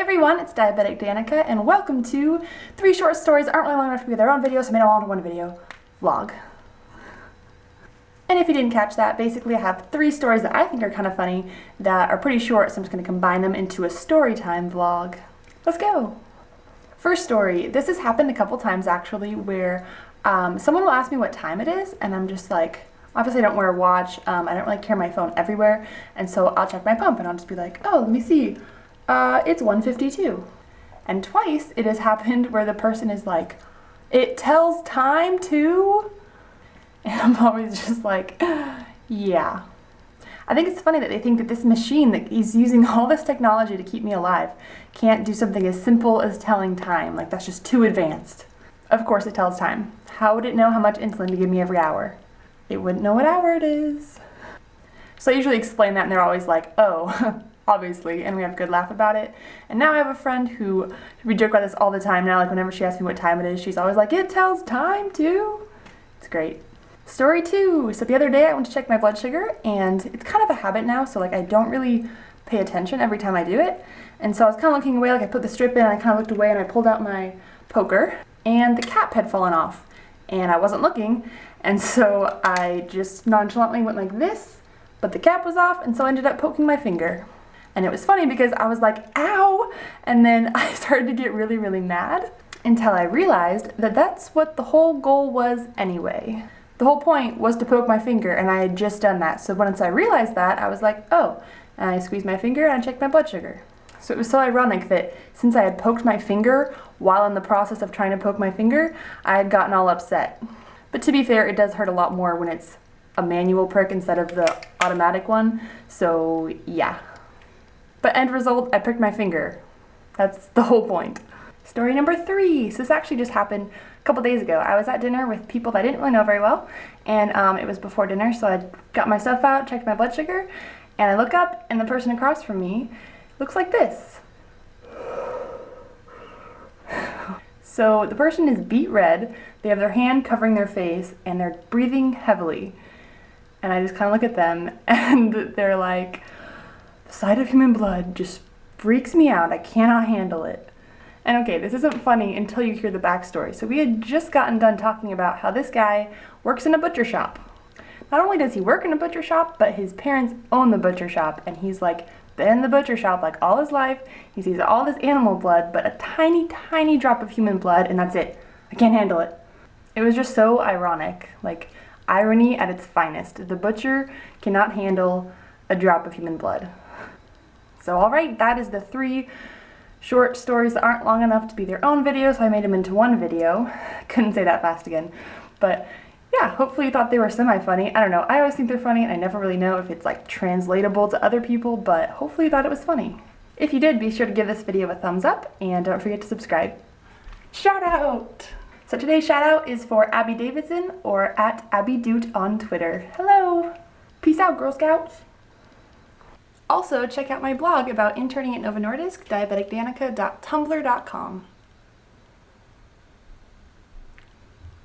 everyone, it's Diabetic Danica, and welcome to 3 short stories that aren't really long enough to be their own videos, so I made them all into one video vlog. And if you didn't catch that, basically I have 3 stories that I think are kind of funny that are pretty short, so I'm just going to combine them into a story time vlog. Let's go! First story. This has happened a couple times actually, where someone will ask me what time it is, and I'm just like, obviously I don't wear a watch, I don't really carry my phone everywhere, and so I'll check my pump and I'll just be like, oh, let me see. It's 1:52. And twice it has happened where the person is like, it tells time too? And I'm always just like, yeah. I think it's funny that they think that this machine that is using all this technology to keep me alive can't do something as simple as telling time. Like, that's just too advanced. Of course it tells time. How would it know how much insulin to give me every hour? It wouldn't know what hour it is. So I usually explain that and they're always like, oh, obviously, and we have a good laugh about it. And now I have a friend who, we joke about this all the time now, like whenever she asks me what time it is, she's always like, it tells time too. It's great. Story 2. So the other day I went to check my blood sugar, and it's kind of a habit now, so like I don't really pay attention every time I do it. And so I was kind of looking away, like I put the strip in, and I kind of looked away and I pulled out my poker, and the cap had fallen off. And I wasn't looking, and so I just nonchalantly went like this, but the cap was off, and so I ended up poking my finger. And it was funny because I was like, ow! And then I started to get really, really mad until I realized that that's what the whole goal was anyway. The whole point was to poke my finger, and I had just done that. So once I realized that, I was like, oh, and I squeezed my finger and I checked my blood sugar. So it was so ironic that since I had poked my finger while in the process of trying to poke my finger, I had gotten all upset. But to be fair, it does hurt a lot more when it's a manual prick instead of the automatic one. So yeah. But end result, I pricked my finger. That's the whole point. Story number 3. So this actually just happened a couple days ago. I was at dinner with people that I didn't really know very well, and it was before dinner, so I got my stuff out, checked my blood sugar, and I look up, and the person across from me looks like this. So the person is beet red, they have their hand covering their face, and they're breathing heavily. And I just kind of look at them, and they're like, the sight of human blood just freaks me out. I cannot handle it. And okay, this isn't funny until you hear the backstory. So we had just gotten done talking about how this guy works in a butcher shop. Not only does he work in a butcher shop, but his parents own the butcher shop, and he's like been in the butcher shop like all his life. He sees all this animal blood, but a tiny, tiny drop of human blood, and that's it. I can't handle it. It was just so ironic, like irony at its finest. The butcher cannot handle a drop of human blood. So alright, that is the 3 short stories that aren't long enough to be their own video, so I made them into one video. Couldn't say that fast again. But yeah, hopefully you thought they were semi-funny. I don't know, I always think they're funny, and I never really know if it's like translatable to other people, but hopefully you thought it was funny. If you did, be sure to give this video a thumbs up, and don't forget to subscribe. Shout out! So today's shout out is for Abby Davidson, or at AbbyDoot on Twitter. Hello! Peace out, Girl Scouts! Also, check out my blog about interning at Nova Nordisk, diabeticdanica.tumblr.com.